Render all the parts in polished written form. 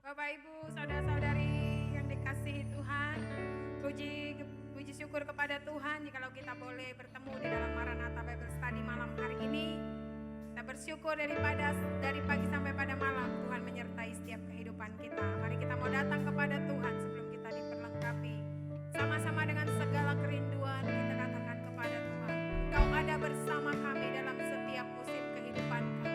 Bapak Ibu, saudara-saudari yang dikasihi Tuhan, puji syukur kepada Tuhan jikalau kita boleh bertemu di dalam Maranatha Bible Study malam hari ini. Kita bersyukur dari pagi sampai pada malam Tuhan menyertai setiap kehidupan kita. Mari kita mau datang kepada Tuhan sebelum kita diperlengkapi. Sama-sama dengan segala kerinduan kita katakan kepada Tuhan, Engkau ada bersama kami dalam setiap musim kehidupan kami.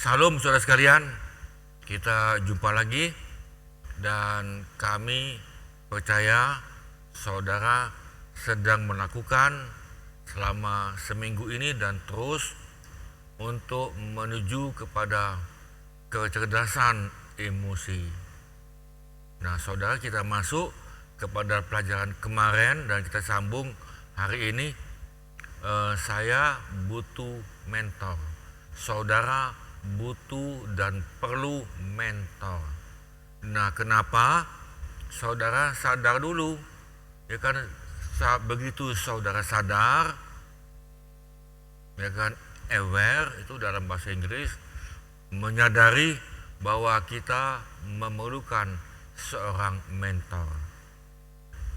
Salam saudara sekalian, kita jumpa lagi dan kami percaya saudara sedang melakukan selama seminggu ini dan terus untuk menuju kepada kecerdasan emosi. Nah saudara, kita masuk kepada pelajaran kemarin dan kita sambung hari ini. Saya butuh mentor. Saudara butuh dan perlu mentor. Nah, kenapa? Saudara sadar dulu, ya kan? Begitu saudara sadar, ya kan, aware itu dalam bahasa Inggris, menyadari bahwa kita memerlukan seorang mentor.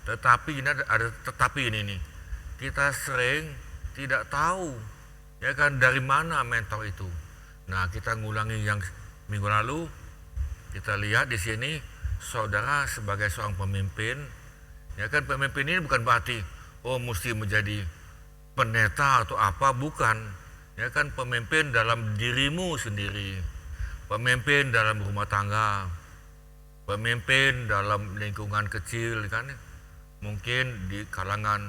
Tetapi ini ada tetapi ini nih. Kita sering tidak tahu ya kan dari mana mentor itu. Nah, kita ngulangi yang minggu lalu, kita lihat di sini saudara sebagai seorang pemimpin, ya kan pemimpin ini bukan berarti mesti menjadi pendeta atau apa, bukan. Ya kan pemimpin dalam dirimu sendiri, pemimpin dalam rumah tangga, pemimpin dalam lingkungan kecil kan, mungkin di kalangan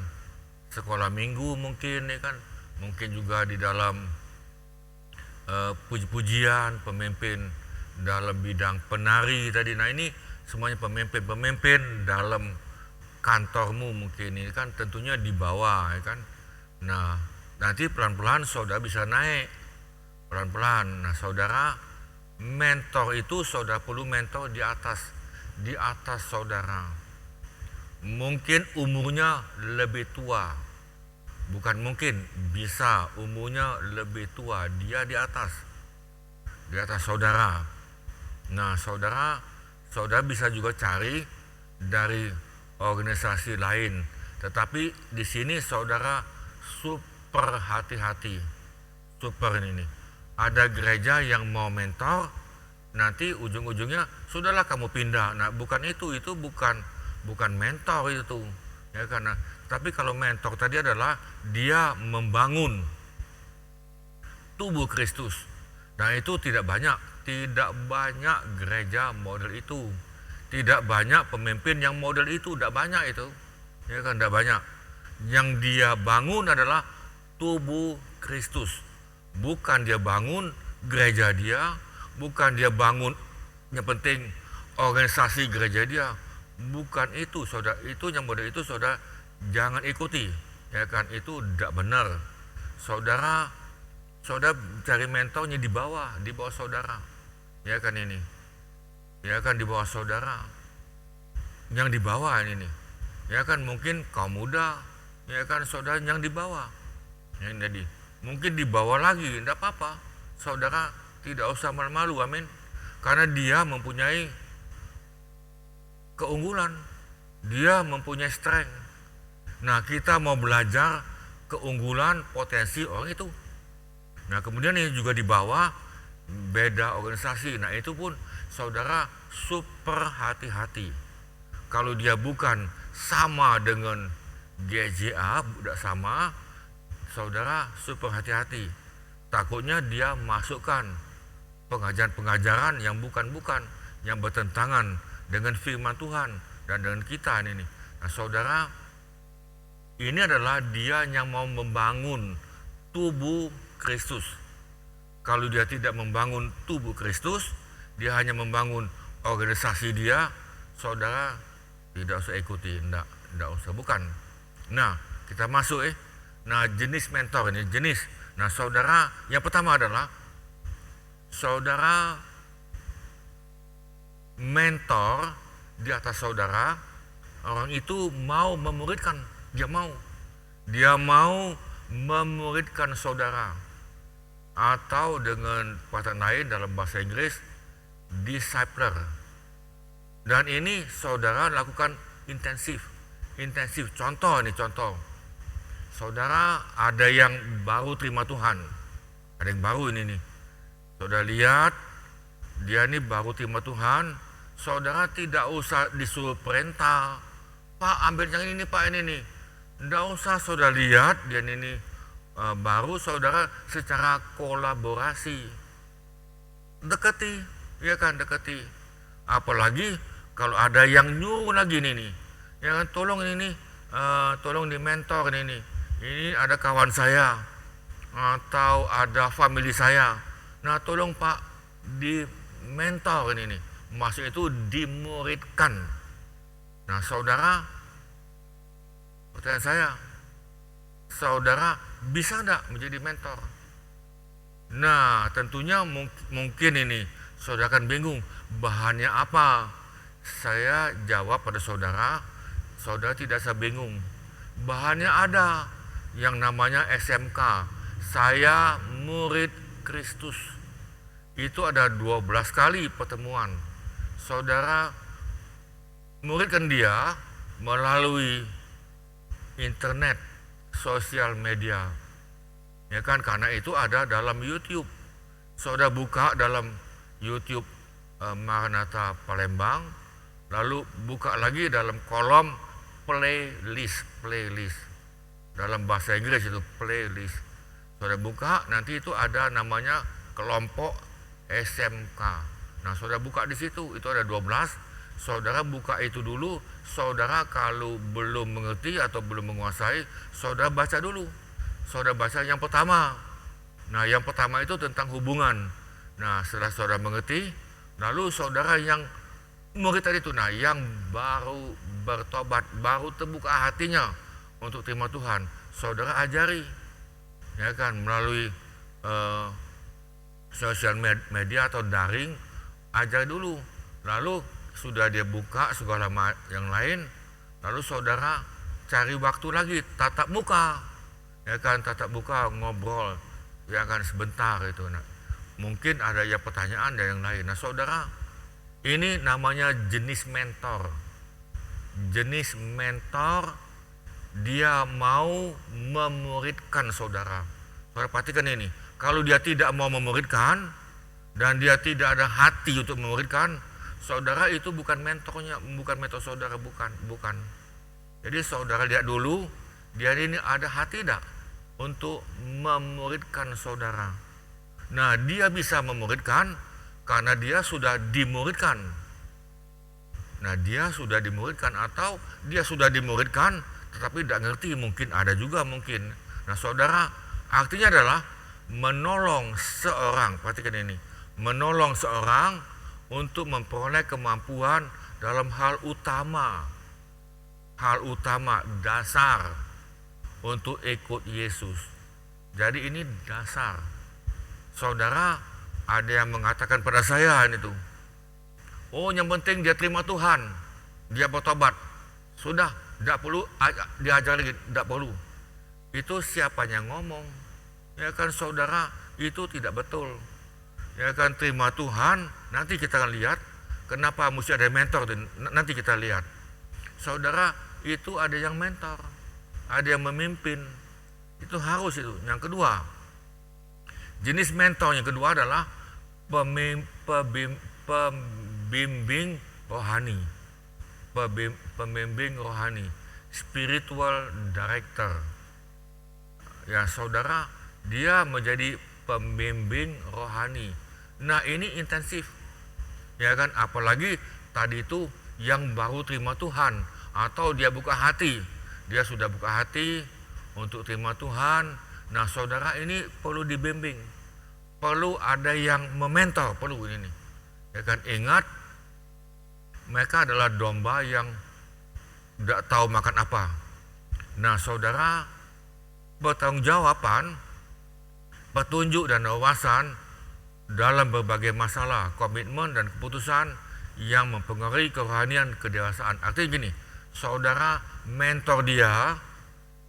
sekolah minggu mungkin ya kan, mungkin juga di dalam puji-pujian, pemimpin dalam bidang penari tadi. Nah, ini semuanya pemimpin dalam kantormu mungkin ini kan tentunya di bawah ya kan. Nah, nanti pelan-pelan saudara bisa naik pelan-pelan. Nah, saudara mentor itu saudara perlu mentor di atas saudara. Mungkin umurnya lebih tua, bukan mungkin, bisa umurnya lebih tua, dia di atas saudara. Nah, saudara bisa juga cari dari organisasi lain, tetapi di sini saudara super hati-hati, super ini. Ada gereja yang mau mentor, nanti ujung-ujungnya sudahlah kamu pindah. Nah, bukan itu bukan mentor itu, ya karena. Tapi kalau mentor tadi adalah dia membangun tubuh Kristus. Nah, itu tidak banyak gereja model itu. Tidak banyak pemimpin yang model itu, tidak banyak itu. Ya kan, tidak banyak. Yang dia bangun adalah tubuh Kristus. Bukan dia bangun gereja dia, bukan dia bangun yang penting organisasi gereja dia. Bukan itu, saudara. Itu yang model itu, saudara jangan ikuti, ya kan, itu tidak benar. Saudara cari mentornya di bawah saudara, ya kan ini, ya kan di bawah saudara, yang di bawah ini, ya kan mungkin kaum muda, ya kan saudara yang di bawah, yang jadi mungkin di bawah lagi, tidak apa-apa, saudara tidak usah malu-malu, amin, karena dia mempunyai keunggulan, dia mempunyai strength. Nah, kita mau belajar keunggulan potensi orang itu. Nah, kemudian ini juga di bawah beda organisasi. Nah, itu pun saudara super hati-hati. Kalau dia bukan sama dengan GJA, tidak sama, saudara super hati-hati. Takutnya dia masukkan pengajaran-pengajaran yang bukan-bukan, yang bertentangan dengan firman Tuhan dan dengan kita ini. Nah, saudara, ini adalah dia yang mau membangun tubuh Kristus. Kalau dia tidak membangun tubuh Kristus, dia hanya membangun organisasi dia, saudara tidak usah ikuti, tidak usah, bukan. Nah, kita masuk Nah, jenis mentor ini, jenis. Nah, saudara, yang pertama adalah saudara mentor di atas saudara, orang itu mau memuridkan. Dia mau memuridkan saudara, atau dengan perkataan lain dalam bahasa Inggris discipler. Dan ini saudara lakukan intensif. Contoh, saudara ada yang baru terima Tuhan, ada yang baru ini nih, saudara lihat dia ini baru terima Tuhan, saudara tidak usah disuruh perintah, Pak ambil yang ini, Pak ini nih. Tidak usah, saudara lihat dia ini baru, saudara secara kolaborasi dekati, ya kan, dekati. Apalagi kalau ada yang nyuruh lagi nih, ya kan, tolong ini tolong di mentor ini ada kawan saya atau ada family saya. Nah, tolong Pak di mentor ini maksud itu dimuridkan. Nah, saudara, pertanyaan saya, saudara bisa enggak menjadi mentor? Nah, tentunya mungkin ini saudara akan bingung, bahannya apa? Saya jawab pada saudara, saudara tidak usah bingung. Bahannya ada, yang namanya SMK, saya murid Kristus. Itu ada 12 kali pertemuan. Saudara muridkan dia melalui internet, sosial media. Ya kan, karena itu ada dalam YouTube. Saudara buka dalam YouTube Maranatha Palembang, lalu buka lagi dalam kolom playlist. Dalam bahasa Inggris itu playlist. Saudara buka, nanti itu ada namanya kelompok SMK. Nah, saudara buka di situ, itu ada 12. Saudara buka itu dulu. Saudara kalau belum mengerti atau belum menguasai, saudara baca dulu. Saudara baca yang pertama. Nah, yang pertama itu tentang hubungan. Nah, setelah saudara mengerti, lalu saudara yang murid tadi itu, nah yang baru bertobat, baru terbuka hatinya untuk terima Tuhan, saudara ajari, ya kan, melalui sosial media atau daring, ajar dulu. Lalu sudah dia buka segala yang lain, lalu saudara cari waktu lagi, tatap muka, ya kan, tatap muka, ngobrol, ya kan, sebentar itu. Nah, mungkin ada ya pertanyaan dan yang lain. Nah, saudara, ini namanya jenis mentor. Jenis mentor, dia mau memuridkan saudara. Saudara perhatikan ini, kalau dia tidak mau memuridkan dan dia tidak ada hati untuk memuridkan, saudara itu bukan mentornya, bukan mentor saudara, bukan. Jadi saudara lihat dulu, dia ini ada hati tidak untuk memuridkan saudara. Nah, dia bisa memuridkan karena dia sudah dimuridkan. Nah, dia sudah dimuridkan atau dia sudah dimuridkan tetapi tidak ngerti, mungkin ada juga mungkin. Nah, saudara, artinya adalah menolong seorang, perhatikan ini, menolong seorang untuk memperoleh kemampuan dalam hal utama dasar untuk ikut Yesus. Jadi ini dasar. Saudara, ada yang mengatakan pada saya ini tuh, oh yang penting dia terima Tuhan, dia bertobat, sudah, tidak perlu diajar lagi, tidak perlu. Itu siapa yang ngomong? Ya kan saudara, itu tidak betul. Ya kan, terima Tuhan, nanti kita akan lihat kenapa mesti ada mentor, nanti kita lihat. Saudara, itu ada yang mentor, ada yang memimpin, itu harus itu. Yang kedua, jenis mentor yang kedua adalah pembimbing rohani. Pembimbing rohani, spiritual director. Ya saudara, dia menjadi pembimbing rohani. Nah, ini intensif, ya kan, apalagi tadi itu yang baru terima Tuhan atau dia buka hati, dia sudah buka hati untuk terima Tuhan. Nah, saudara, ini perlu dibimbing, perlu ada yang mementor, perlu ini, ya kan. Ingat, mereka adalah domba yang tidak tahu makan apa. Nah, saudara, pertanggungjawaban, petunjuk dan wawasan dalam berbagai masalah, komitmen dan keputusan yang mempengaruhi kerohanian kedewasaan. Artinya gini, saudara mentor dia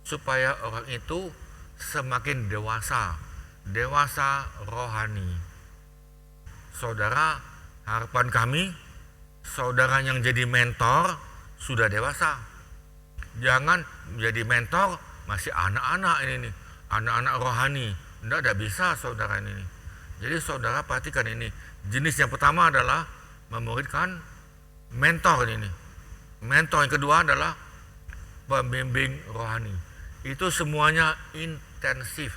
supaya orang itu semakin dewasa rohani. Saudara, harapan kami, saudara yang jadi mentor sudah dewasa. Jangan menjadi mentor masih anak-anak ini nih, anak-anak rohani. Tidak bisa saudara ini. Jadi saudara perhatikan ini, jenis yang pertama adalah memuridkan, mentor ini. Mentor yang kedua adalah pembimbing rohani. Itu semuanya intensif.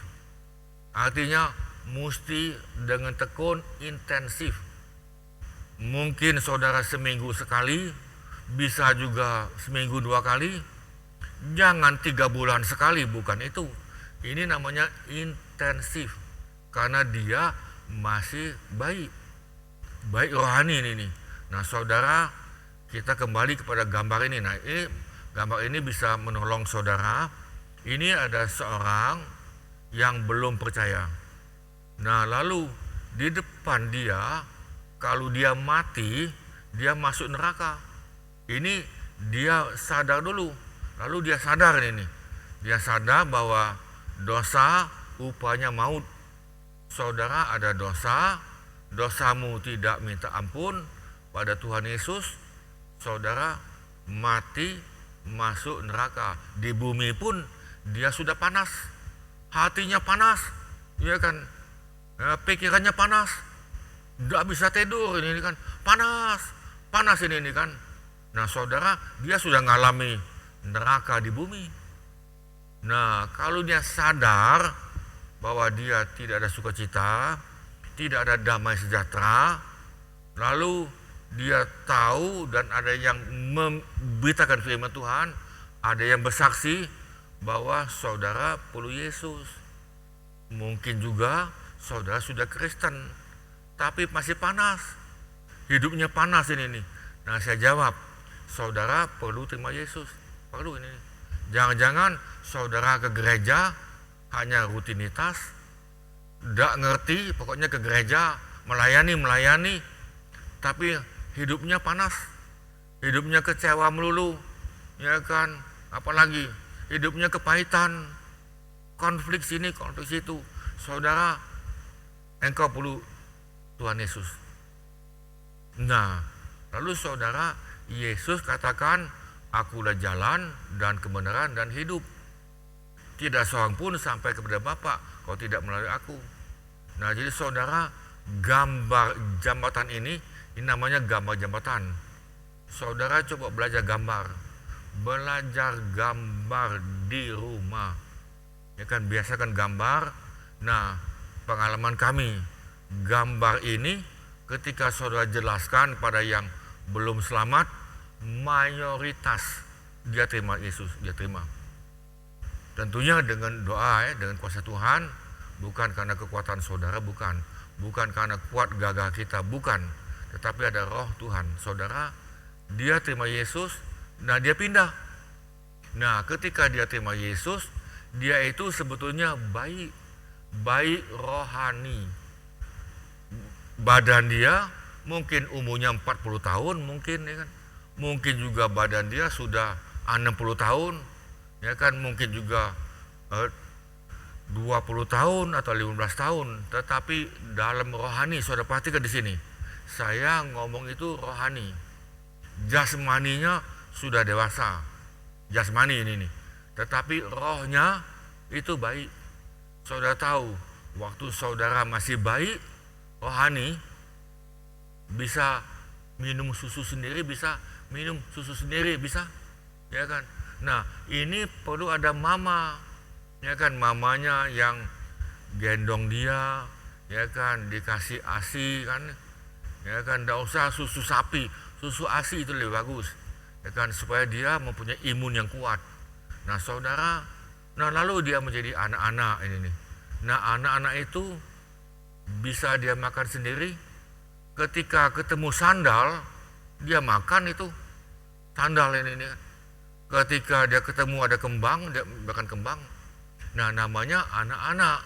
Artinya mesti dengan tekun, intensif. Mungkin saudara seminggu sekali, bisa juga seminggu 2 kali. Jangan 3 bulan sekali, bukan itu. Ini namanya intensif. Karena dia masih baik rohani ini. Nah, saudara, kita kembali kepada gambar ini. Nah, gambar ini bisa menolong saudara. Ini ada seorang yang belum percaya. Nah, lalu di depan dia, kalau dia mati, dia masuk neraka. Ini dia sadar dulu. Lalu dia sadar ini. Dia sadar bahwa dosa upahnya maut. Saudara, ada dosa, dosamu tidak minta ampun pada Tuhan Yesus, saudara mati, masuk neraka. Di bumi pun dia sudah panas, hatinya panas, ya kan, pikirannya panas, nggak bisa tidur ini kan, panas ini kan. Nah saudara, dia sudah ngalami neraka di bumi. Nah kalau dia sadar bahwa dia tidak ada sukacita, tidak ada damai sejahtera, lalu dia tahu dan ada yang memberitakan firman Tuhan, ada yang bersaksi bahwa saudara perlu Yesus. Mungkin juga saudara sudah Kristen, tapi masih panas, hidupnya panas ini nih. Nah saya jawab, saudara perlu terima Yesus, perlu ini. Jangan-jangan saudara ke gereja hanya rutinitas, tidak ngerti, pokoknya ke gereja melayani, tapi hidupnya panas, hidupnya kecewa melulu, ya kan, apalagi hidupnya kepahitan, konflik sini, konflik situ. Saudara, engkau perlu Tuhan Yesus. Nah, lalu saudara, Yesus katakan, akulah jalan dan kebenaran dan hidup. Tidak seorang pun sampai kepada Bapa kalau tidak melalui aku. Nah, jadi saudara, gambar jambatan ini namanya gambar jambatan. Saudara coba belajar gambar di rumah. Ya kan, biasakan gambar. Nah, pengalaman kami, gambar ini ketika saudara jelaskan pada yang belum selamat, mayoritas dia terima Yesus, dia terima. Tentunya dengan doa, dengan kuasa Tuhan, bukan karena kekuatan saudara, bukan karena kuat gagah kita, bukan, tetapi ada roh Tuhan. Saudara, dia terima Yesus, nah dia pindah. Nah ketika dia terima Yesus, dia itu sebetulnya bayi rohani. Badan dia mungkin umurnya 40 tahun, mungkin ya kan. Mungkin juga badan dia sudah 60 tahun, ya kan, mungkin juga 20 tahun atau 15 tahun, tetapi dalam rohani, saudara perhatikan di sini, saya ngomong itu rohani, jasmaninya sudah dewasa, jasmani ini nih, tetapi rohnya itu baik. Saudara tahu, waktu saudara masih baik, rohani, bisa minum susu sendiri, bisa minum susu sendiri, bisa, ya kan. Nah ini perlu ada mama, ya kan, mamanya yang gendong dia, ya kan, dikasih ASI kan, ya kan, tidak usah susu sapi, susu ASI itu lebih bagus, ya kan, supaya dia mempunyai imun yang kuat. Nah saudara, nah lalu dia menjadi anak-anak ini nih. Nah anak-anak itu bisa dia makan sendiri. Ketika ketemu sandal, dia makan itu sandal ini nih. Ketika dia ketemu ada kembang, dia makan kembang. Nah namanya anak-anak.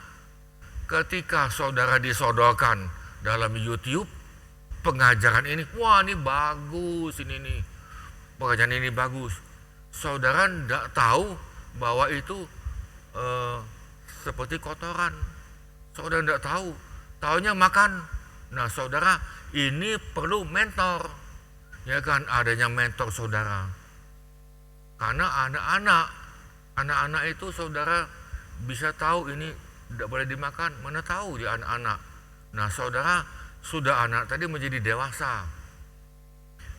Ketika saudara disodorkan dalam YouTube pengajaran ini, wah ini bagus, ini nih pengajaran ini bagus, saudara tidak tahu bahwa itu seperti kotoran, saudara tidak tahu, taunya makan. Nah saudara, ini perlu mentor, ya kan, adanya mentor saudara. Karena anak-anak itu saudara bisa tahu ini tidak boleh dimakan, mana tahu dia anak-anak. Nah saudara, sudah anak tadi menjadi dewasa.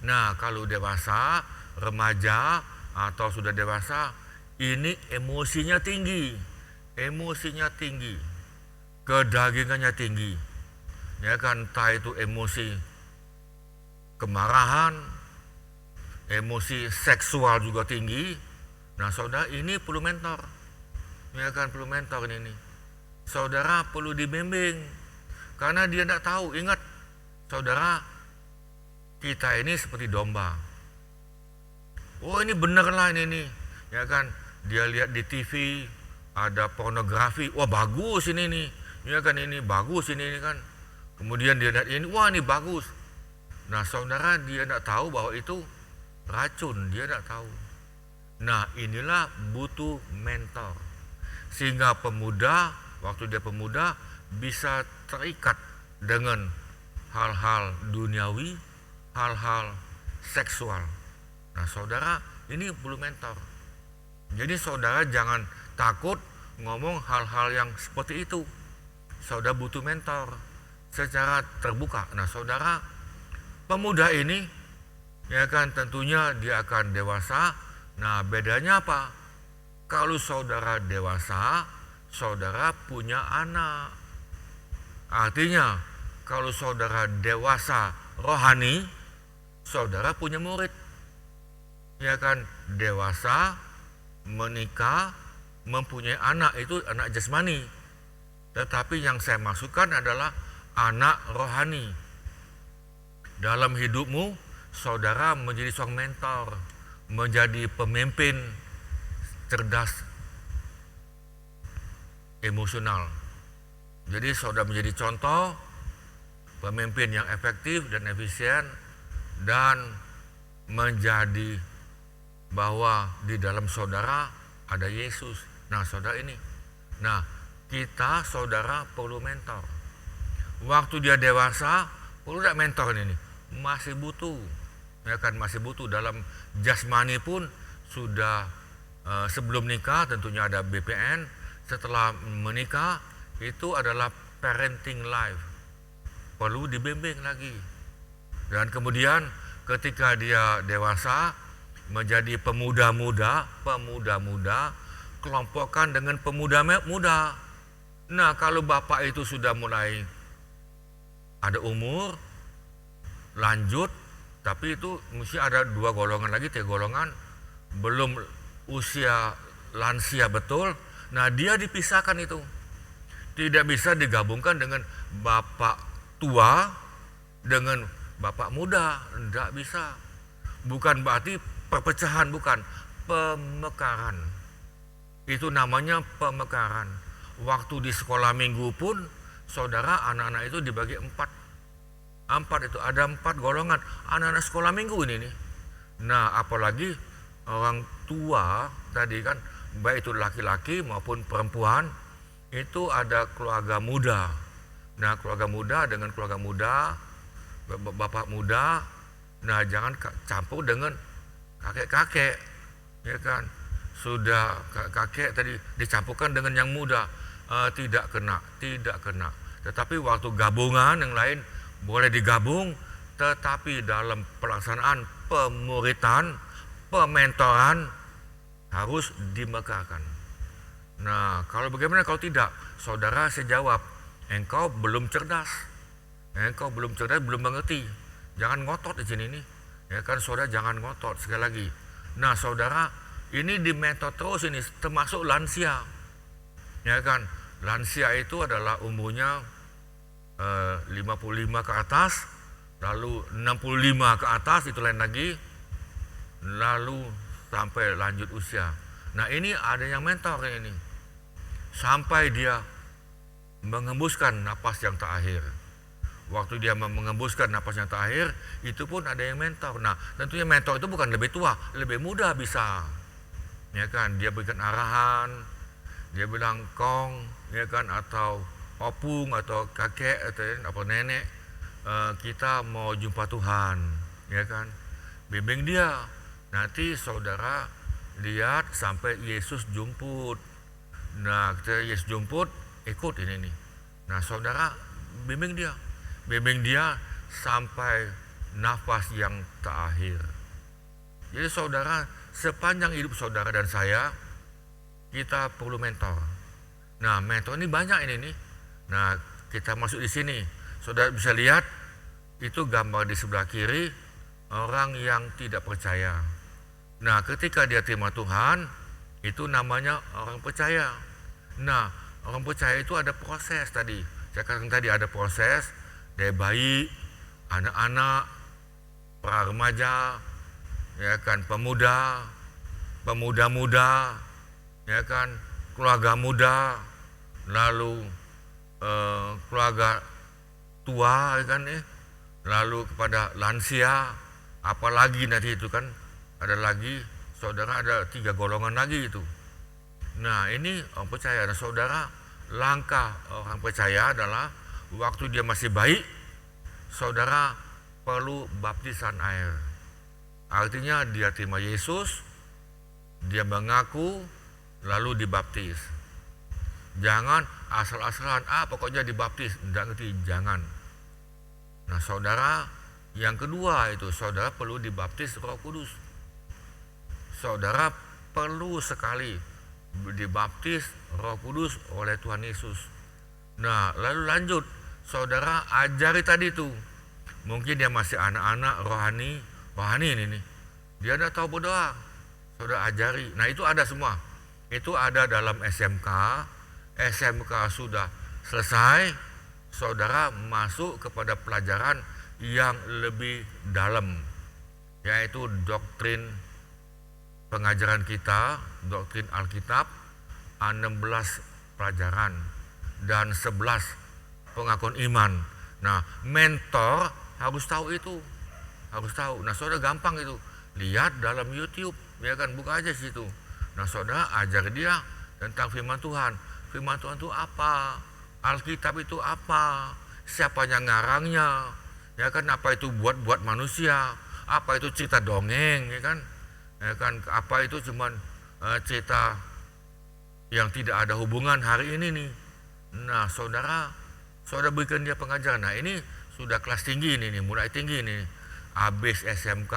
Nah kalau dewasa, remaja atau sudah dewasa, ini emosinya tinggi, kedagingannya tinggi, ya kan, entah itu emosi kemarahan, emosi seksual juga tinggi. Nah saudara, ini perlu mentor, ya kan, perlu mentor ini. Saudara perlu dibimbing, karena dia tidak tahu. Ingat saudara, kita ini seperti domba. Oh ini bener lah ini, ya kan, dia lihat di TV ada pornografi, wah bagus ini nih, ya kan, ini bagus ini kan. Kemudian dia lihat ini, wah ini bagus. Nah saudara, dia tidak tahu bahwa itu racun, dia tidak tahu. Nah inilah butuh mentor, sehingga pemuda, waktu dia pemuda, bisa terikat dengan hal-hal duniawi, hal-hal seksual. Nah saudara, ini perlu mentor. Jadi saudara jangan takut ngomong hal-hal yang seperti itu. Saudara butuh mentor secara terbuka. Nah saudara, pemuda ini ya kan tentunya dia akan dewasa. Nah bedanya apa? Kalau saudara dewasa, saudara punya anak. Artinya kalau saudara dewasa rohani, saudara punya murid. Ya kan, dewasa, menikah, mempunyai anak, itu anak jasmani. Tetapi yang saya maksudkan adalah anak rohani. Dalam hidupmu, saudara menjadi seorang mentor, menjadi pemimpin cerdas emosional. Jadi saudara menjadi contoh pemimpin yang efektif dan efisien, dan menjadi bahwa di dalam saudara ada Yesus. Nah saudara ini, nah kita saudara perlu mentor. Waktu dia dewasa perlu tidak mentor ini? Masih butuh, ya kan, masih butuh. Dalam jasmani pun sudah sebelum nikah tentunya ada BPN. Setelah menikah itu adalah parenting life, perlu dibimbing lagi. Dan kemudian ketika dia dewasa menjadi pemuda-muda, kelompokkan dengan pemuda muda. Nah kalau bapak itu sudah mulai ada umur lanjut, tapi itu mesti ada 2 golongan lagi, 3 golongan, belum usia lansia betul. Nah dia dipisahkan itu, tidak bisa digabungkan dengan bapak tua dengan bapak muda, tidak bisa. Bukan berarti perpecahan, bukan, pemekaran. Itu namanya pemekaran. Waktu di sekolah minggu pun saudara, anak-anak itu dibagi 4 itu ada 4 golongan anak-anak sekolah minggu ini nih. Nah apalagi orang tua tadi kan, baik itu laki-laki maupun perempuan, itu ada keluarga muda. Nah keluarga muda dengan keluarga muda, bapak muda. Nah jangan campur dengan kakek-kakek, ya kan. Sudah kakek tadi dicampurkan dengan yang muda, tidak kena. Tetapi waktu gabungan yang lain boleh digabung, tetapi dalam pelaksanaan pemuritan, pementoran harus dimekarkan. Nah kalau bagaimana kalau tidak? Saudara saya jawab, engkau belum cerdas, belum mengerti. Jangan ngotot di sini nih, ya kan saudara, jangan ngotot sekali lagi. Nah saudara, ini dimentor terus ini, termasuk lansia, ya kan. Lansia itu adalah umurnya 55 ke atas, lalu 65 ke atas, itu lain lagi, lalu sampai lanjut usia. Nah ini ada yang mentor ini, sampai dia mengembuskan napas yang terakhir. Waktu dia mengembuskan napas yang terakhir, itu pun ada yang mentor. Nah tentunya mentor itu bukan lebih tua, lebih muda bisa, ya kan. Dia berikan arahan, dia bilang kong, ya kan, atau opung, atau kakek, atau apa nenek, kita mau jumpa Tuhan, ya kan. Bimbing dia. Nanti saudara lihat sampai Yesus jemput. Nah ketika Yesus jemput, ikut ini nih. Nah saudara bimbing dia sampai nafas yang terakhir. Jadi saudara, sepanjang hidup saudara dan saya, kita perlu mentor. Nah mentor ini banyak ini nih. Nah kita masuk di sini, saudara bisa lihat itu gambar di sebelah kiri, orang yang tidak percaya. Nah ketika dia terima Tuhan, itu namanya orang percaya. Nah orang percaya itu ada proses tadi. Saya katakan tadi ada proses dari bayi, anak-anak, para remaja, ya kan, pemuda-muda, ya kan, keluarga muda, lalu keluarga tua, ya kan, lalu kepada lansia, apalagi nanti itu kan ada lagi, saudara, ada 3 golongan lagi itu. Nah ini orang percaya. Nah saudara, langkah orang percaya adalah waktu dia masih baik, saudara perlu baptisan air. Artinya dia terima Yesus, dia mengaku, lalu dibaptis. Jangan asal-asalan, pokoknya dibaptis, enggak ngerti, jangan. Nah saudara, yang kedua itu saudara perlu dibaptis Roh Kudus. Saudara perlu sekali dibaptis Roh Kudus oleh Tuhan Yesus. Nah lalu lanjut, saudara ajari tadi tuh. Mungkin dia masih anak-anak rohani ini nih. Dia tidak tahu berdoa, saudara ajari. Nah itu ada semua. Itu ada dalam SMK sudah selesai, saudara masuk kepada pelajaran yang lebih dalam, yaitu doktrin pengajaran kita, doktrin Alkitab, 16 pelajaran dan 11 pengakuan iman. Nah mentor harus tahu itu, harus tahu. Nah saudara gampang itu, lihat dalam YouTube, ya kan, buka aja situ. Nah saudara ajar dia tentang firman Tuhan. Firman Tuhan itu apa? Alkitab itu apa? Siapa yang ngarangnya? Ya kan, apa itu buat manusia? Apa itu cerita dongeng, ya kan? Ya kan, apa itu cuman cerita yang tidak ada hubungan hari ini nih. Nah saudara berikan dia pengajaran. Nah ini sudah kelas tinggi ini nih, mulai tinggi nih. Habis SMK,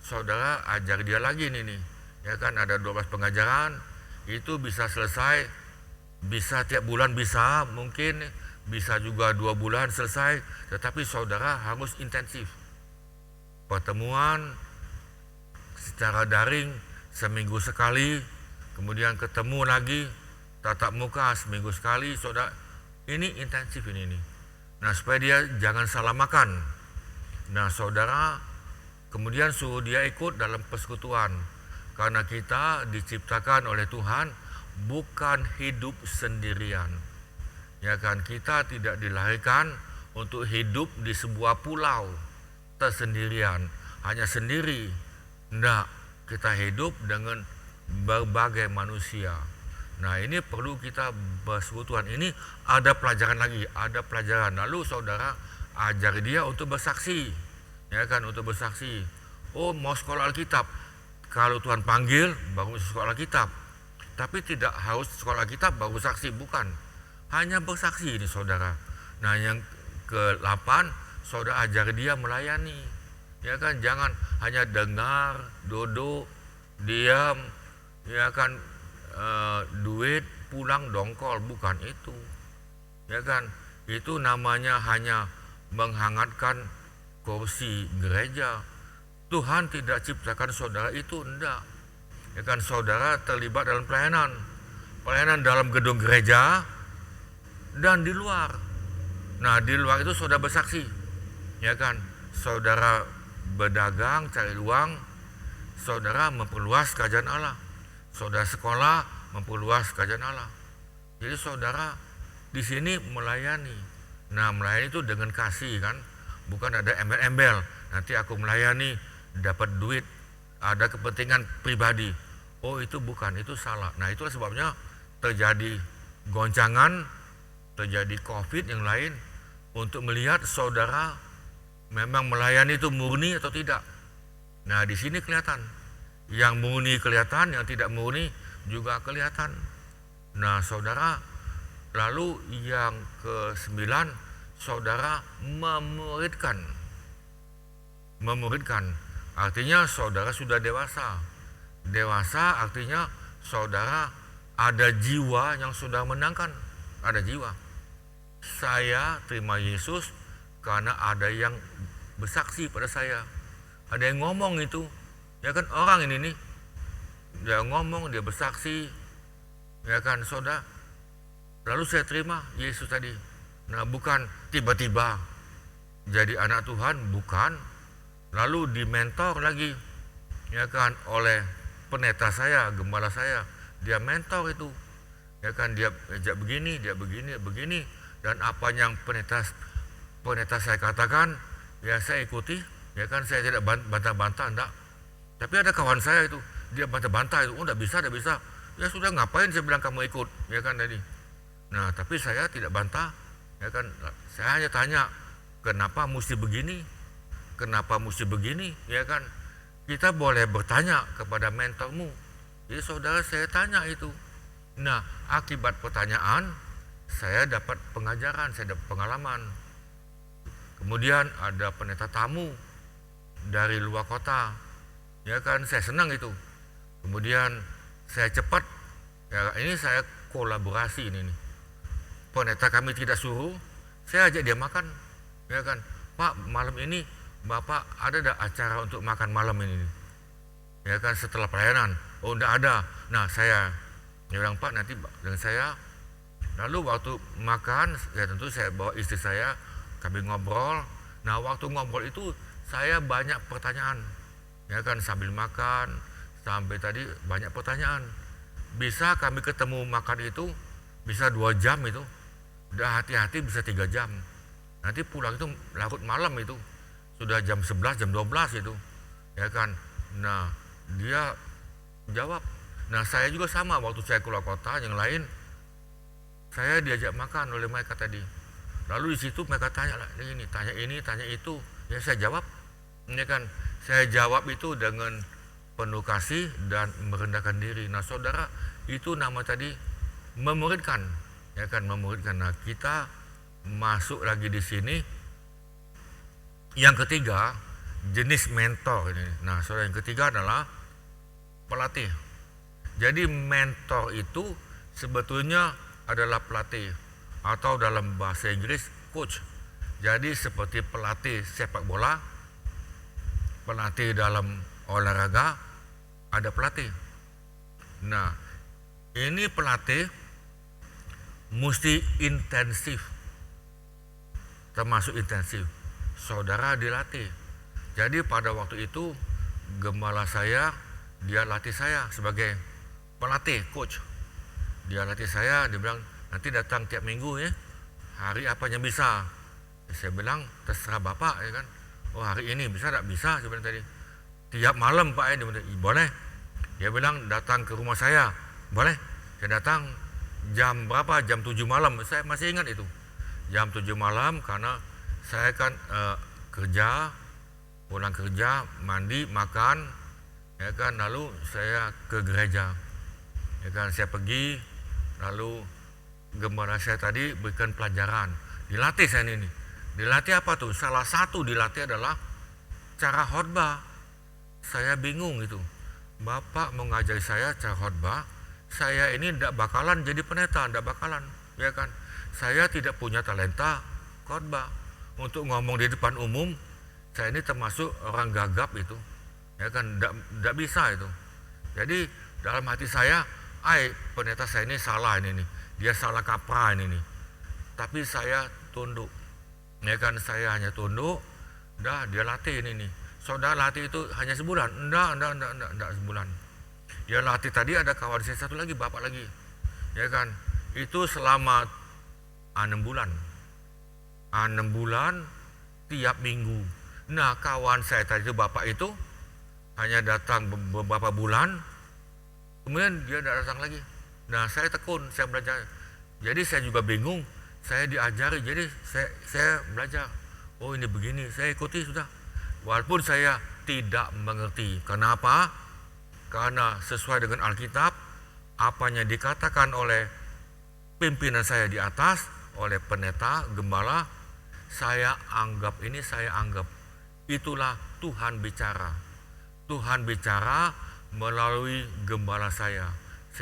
saudara ajar dia lagi nih. Ya kan, ada 12 pengajaran, itu bisa selesai, bisa tiap bulan bisa, mungkin bisa juga 2 bulan selesai, tetapi saudara harus intensif. Pertemuan secara daring seminggu sekali, kemudian ketemu lagi tatap muka seminggu sekali, saudara. Ini intensif ini nih. Nah supaya dia jangan salah makan. Nah saudara kemudian suruh dia ikut dalam persekutuan. Karena kita diciptakan oleh Tuhan bukan hidup sendirian. Ya kan, kita tidak dilahirkan untuk hidup di sebuah pulau tersendirian, hanya sendiri. Enggak, kita hidup dengan berbagai manusia. Nah ini perlu kita bersekutuan. Ini ada pelajaran lagi, ada pelajaran. Lalu saudara ajar dia untuk bersaksi, ya kan, untuk bersaksi. Oh mau sekolah Alkitab, kalau Tuhan panggil baru sekolah Alkitab. Tapi tidak harus sekolah Alkitab baru saksi, bukan. Hanya bersaksi ini saudara. Nah yang ke-8, saudara ajar dia melayani. Ya kan, jangan hanya dengar, duduk, diam, ya kan, duit pulang dongkol, bukan itu. Ya kan, itu namanya hanya menghangatkan kursi gereja. Tuhan tidak ciptakan saudara itu, enggak. Ya kan, saudara terlibat dalam pelayanan dalam gedung gereja dan di luar. Nah di luar itu saudara bersaksi, ya kan, saudara berdagang cari uang, saudara memperluas kerajaan Allah, saudara sekolah memperluas kerajaan Allah. Jadi saudara di sini melayani. Nah melayani itu dengan kasih kan, bukan ada embel-embel. Nanti aku melayani dapat duit, ada kepentingan pribadi. Oh itu bukan, itu salah. Nah itulah sebabnya terjadi goncangan, terjadi COVID yang lain, untuk melihat saudara memang melayani itu murni atau tidak. Nah di sini kelihatan, yang murni kelihatan, yang tidak murni juga kelihatan. Nah saudara, lalu yang ke-9, saudara memuridkan. Artinya saudara sudah dewasa. Dewasa artinya saudara ada jiwa yang sudah menangkan, ada jiwa. Saya terima Yesus karena ada yang bersaksi pada saya. Ada yang ngomong itu, ya kan, orang ini nih, dia ngomong, dia bersaksi, ya kan saudara. Lalu saya terima Yesus tadi. Nah bukan tiba-tiba jadi anak Tuhan, bukan. Lalu dimentor lagi, ya kan, oleh pendeta saya, gembala saya. Dia mentor itu, ya kan, dia ajak begini, dia begini, dan apa yang pendeta saya katakan, ya saya ikuti, ya kan, saya tidak bantah-bantah, enggak. Tapi ada kawan saya itu, dia bantah-bantah itu, oh enggak bisa, ya sudah, ngapain saya bilang kamu ikut, ya kan tadi. Nah tapi saya tidak bantah, ya kan, saya hanya tanya, kenapa mesti begini, ya kan. Kita boleh bertanya kepada mentormu. Jadi saudara, saya tanya itu, Nah, akibat pertanyaan, saya dapat pengajaran, saya dapat pengalaman. Kemudian ada pendeta tamu dari luar kota, ya kan, saya senang itu. Kemudian saya cepat, ya ini saya kolaborasi ini nih. Pendeta kami tidak suruh, saya ajak dia makan, ya kan. Pak, malam ini Bapak ada acara untuk makan malam ini, ya kan, setelah pelayanan. Oh, enggak ada. Nah, dia bilang, Pak, nanti dengan saya. Lalu waktu makan, ya tentu saya bawa istri saya, kami ngobrol. Nah, waktu ngobrol itu saya banyak pertanyaan, ya kan, sambil makan, sampai tadi banyak pertanyaan. Bisa kami ketemu makan itu, bisa 2 jam itu, udah hati-hati bisa 3 jam. Nanti pulang itu larut malam itu, sudah jam 11, jam 12 itu, ya kan. Nah, dia jawab. Nah, saya juga sama, waktu saya keluar kota yang lain, saya diajak makan oleh mereka tadi. Lalu di situ mereka tanya ini, tanya itu, ya saya jawab, ya kan. Saya jawab itu dengan penuh kasih dan merendahkan diri. Nah, saudara, itu nama tadi memuridkan, ya kan, memuridkan. Nah, kita masuk lagi di sini. Yang ketiga, jenis mentor ini. Nah, saudara, yang ketiga adalah pelatih. Jadi mentor itu sebetulnya adalah pelatih, atau dalam bahasa Inggris coach. Jadi seperti pelatih sepak bola, pelatih dalam olahraga, ada pelatih. Nah, ini pelatih mesti intensif, termasuk intensif. Saudara dilatih. Jadi pada waktu itu gembala saya, dia latih saya sebagai pelatih, coach. Dia latih saya, dia bilang nanti datang tiap minggu ya, hari apa yang bisa. Saya bilang terserah Bapak, ya kan. Oh, hari ini bisa tak? Bisa, saya bilang tadi. Tiap malam Pak, ya, dia bilang, boleh. Dia bilang datang ke rumah saya, boleh. Saya datang jam berapa? Jam 7 malam, saya masih ingat itu. Jam 7 malam karena saya kan kerja, pulang kerja, mandi, makan, ya kan, lalu saya ke gereja, ya kan, saya pergi, lalu gembala saya tadi berikan pelajaran, dilatih saya ini. Dilatih apa tuh? Salah satu dilatih adalah cara khotbah. Saya bingung itu, Bapak mengajari saya cara khotbah, saya ini tidak bakalan jadi pendeta, tidak bakalan, ya kan. Saya tidak punya talenta khotbah untuk ngomong di depan umum. Saya ini termasuk orang gagap itu, ya kan, tidak bisa itu. Jadi dalam hati saya, pendeta saya ini salah ini nih, dia salah kaprah ini nih. Tapi saya tunduk, ya kan, saya hanya tunduk. Dah, dia latih ini nih. Saudara latih itu hanya sebulan? Enggak sebulan. Dia latih tadi, ada kawan saya satu lagi, bapak lagi, ya kan. Itu selama 6 bulan. 6 bulan tiap minggu. Nah, kawan saya tadi itu, bapak itu hanya datang beberapa bulan, kemudian dia tidak datang lagi. Nah, saya tekun, saya belajar. Jadi saya juga bingung, saya diajari, jadi saya belajar. Oh, ini begini, saya ikuti sudah. Walaupun saya tidak mengerti. Kenapa? Karena sesuai dengan Alkitab, apanya dikatakan oleh pimpinan saya di atas, oleh pendeta, gembala, saya anggap. Itulah Tuhan bicara. Tuhan bicara melalui gembala saya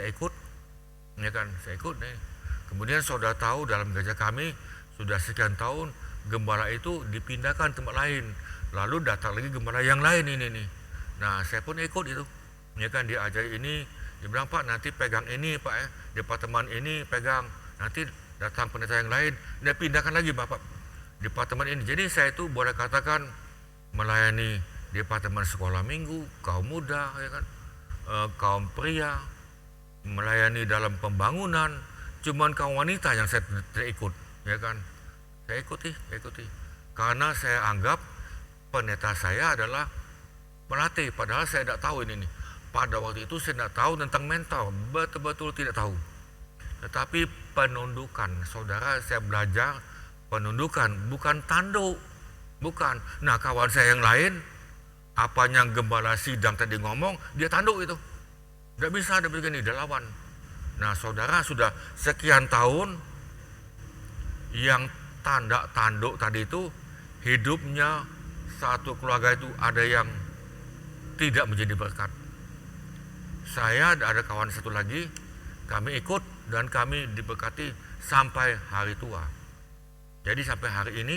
ikut, ya kan, saya ikut nih. Kemudian saudara tahu dalam gereja kami sudah sekian tahun gembala itu dipindahkan tempat lain, lalu datang lagi gembala yang lain ini nih. Nah, saya pun ikut itu, ya kan, dia ajari ini, dia bilang, Pak nanti pegang ini Pak ya, departemen ini pegang, nanti datang pendeta yang lain, dia pindahkan lagi Bapak departemen ini. Jadi saya itu boleh katakan melayani departemen sekolah minggu, kaum muda, ya kan, kaum pria, melayani dalam pembangunan. Cuman kaum wanita yang saya tidak ikut, ya kan. Saya ikuti. Karena saya anggap pendeta saya adalah pelatih, padahal saya tidak tahu ini nih. Pada waktu itu saya tidak tahu tentang mentor, betul-betul tidak tahu. Tetapi penundukan, saudara, saya belajar penundukan, bukan tanduk, bukan. Nah, kawan saya yang lain, apanya gembala sidang tadi ngomong, dia tanduk itu. Tidak bisa, dia begini, dia lawan. Nah saudara, sudah sekian tahun yang tanda tanduk tadi itu hidupnya satu keluarga itu ada yang tidak menjadi berkat. Saya ada kawan satu lagi, kami ikut dan kami diberkati sampai hari tua. Jadi sampai hari ini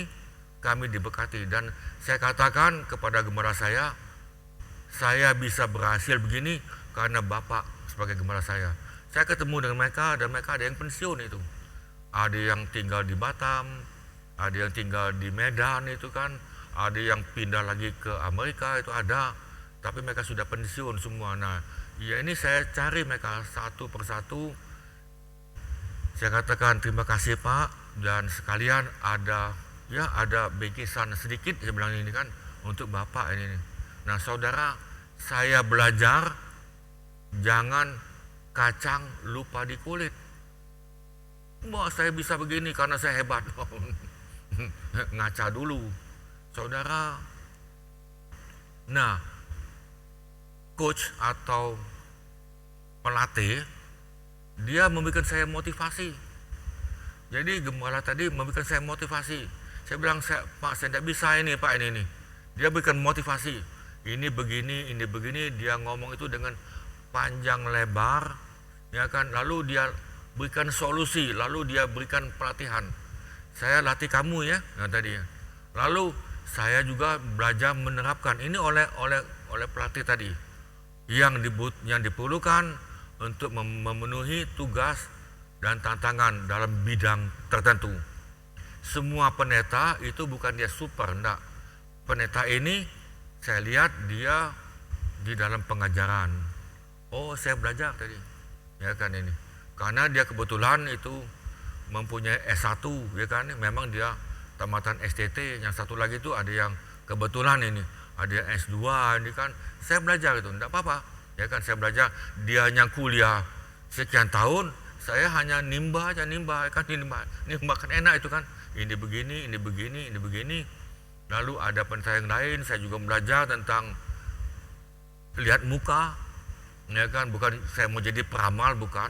kami diberkati, dan saya katakan kepada gembala saya bisa berhasil begini karena Bapak sebagai gembala saya. Saya ketemu dengan mereka dan mereka ada yang pensiun itu. Ada yang tinggal di Batam, ada yang tinggal di Medan itu kan, ada yang pindah lagi ke Amerika itu ada, tapi mereka sudah pensiun semua. Nah, ya ini saya cari mereka satu persatu. Saya katakan terima kasih Pak, dan sekalian ada bingkisan sedikit, saya bilang ini kan untuk Bapak ini. Nah saudara, saya belajar jangan kacang lupa di kulit. Wah saya bisa begini karena saya hebat. Ngaca dulu saudara. Nah coach atau pelatih dia memberikan saya motivasi. Jadi gembala tadi memberikan saya motivasi. Saya bilang, Pak saya tidak bisa ini Pak ini. Dia berikan motivasi. Ini begini, ini begini. Dia ngomong itu dengan panjang lebar, ya kan. Lalu dia berikan solusi, lalu dia berikan pelatihan. Saya latih kamu ya, nah tadi. Lalu saya juga belajar menerapkan ini oleh pelatih tadi. Yang diperlukan untuk memenuhi tugas dan tantangan dalam bidang tertentu. Semua pendeta itu bukan dia super, enggak. Pendeta ini saya lihat dia di dalam pengajaran. Oh saya belajar tadi, ya kan ini. Karena dia kebetulan itu mempunyai S1, ya kan. Memang dia tamatan STT, yang satu lagi itu ada yang kebetulan ini, ada yang S2 ini kan. Saya belajar itu, enggak apa-apa, ya kan. Saya belajar, dia yang kuliah sekian tahun, saya hanya nimbah kan, nimbah kan enak itu kan. Ini begini, ini begini, ini begini. Lalu ada penelitian lain, saya juga belajar tentang lihat muka, ya kan. Bukan saya mau jadi peramal, bukan,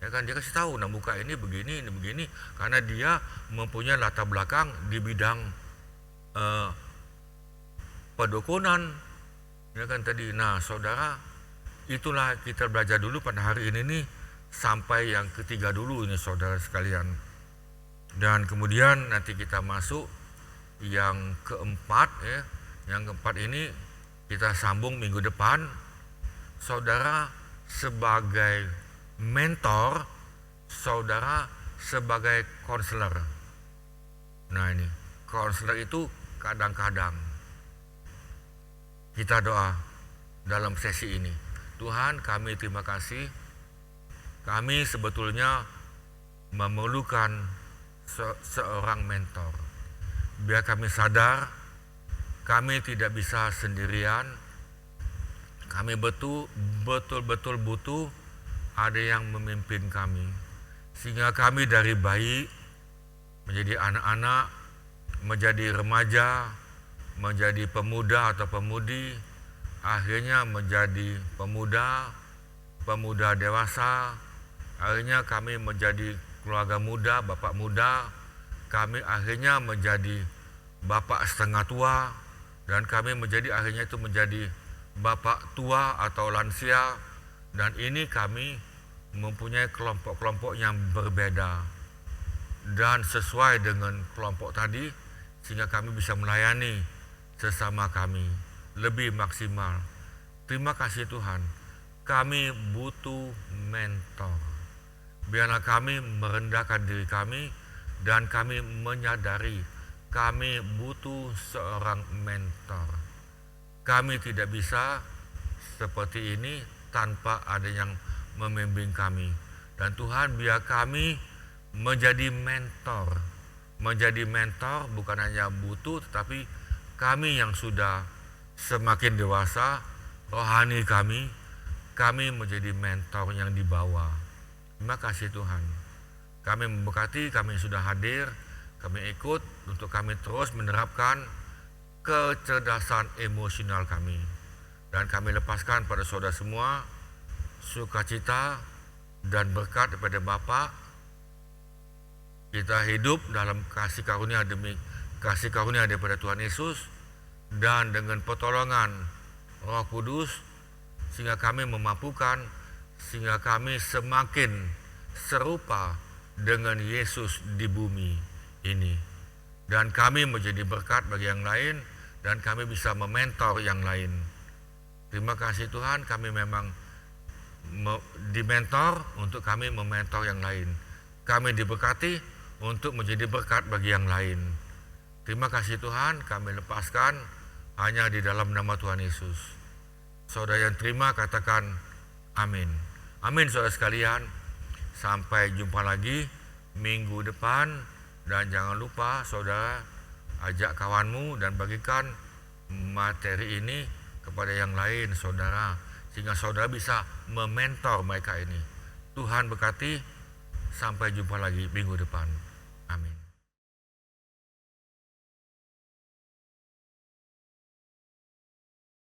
ya kan. Dia kasih tahu, nah muka ini begini, karena dia mempunyai latar belakang di bidang pedukunan, ya kan tadi. Nah saudara, itulah kita belajar dulu pada hari ini nih, sampai yang ketiga dulu ini saudara sekalian. Dan kemudian nanti kita masuk yang keempat ya. Yang keempat ini kita sambung minggu depan. Saudara sebagai mentor, saudara sebagai konselor. Nah ini, konselor itu kadang-kadang kita doa dalam sesi ini. Tuhan kami terima kasih. Kami sebetulnya memerlukan seorang mentor. Biar kami sadar kami tidak bisa sendirian. Kami betul-betul butuh ada yang memimpin kami. Sehingga kami dari bayi menjadi anak-anak, menjadi remaja, menjadi pemuda atau pemudi, akhirnya menjadi pemuda dewasa, akhirnya kami menjadi keluarga muda, bapak muda, kami akhirnya menjadi bapak setengah tua, dan kami akhirnya menjadi bapak tua atau lansia, dan ini kami mempunyai kelompok-kelompok yang berbeda dan sesuai dengan kelompok tadi, sehingga kami bisa melayani sesama kami lebih maksimal. Terima kasih Tuhan, kami butuh mentor. Biarlah kami merendahkan diri kami dan kami menyadari kami butuh seorang mentor. Kami tidak bisa seperti ini tanpa ada yang membimbing kami. Dan Tuhan biar kami menjadi mentor. Menjadi mentor bukan hanya butuh, tetapi kami yang sudah semakin dewasa, rohani kami menjadi mentor yang dibawa. Terima kasih Tuhan. Kami memberkati, kami sudah hadir, kami ikut untuk kami terus menerapkan kecerdasan emosional kami. Dan kami lepaskan pada saudara semua sukacita dan berkat daripada Bapa. Kita hidup dalam kasih karunia daripada Tuhan Yesus, dan dengan pertolongan Roh Kudus sehingga kami memampukan, sehingga kami semakin serupa dengan Yesus di bumi ini, dan kami menjadi berkat bagi yang lain, dan kami bisa mementor yang lain. Terima kasih Tuhan, kami memang dimentor untuk kami mementor yang lain. Kami diberkati untuk menjadi berkat bagi yang lain. Terima kasih Tuhan, kami lepaskan hanya di dalam nama Tuhan Yesus. Saudara yang terima katakan amin. Amin saudara sekalian. Sampai jumpa lagi minggu depan, dan jangan lupa saudara ajak kawanmu dan bagikan materi ini kepada yang lain saudara, sehingga saudara bisa mementor mereka ini. Tuhan berkati, sampai jumpa lagi minggu depan.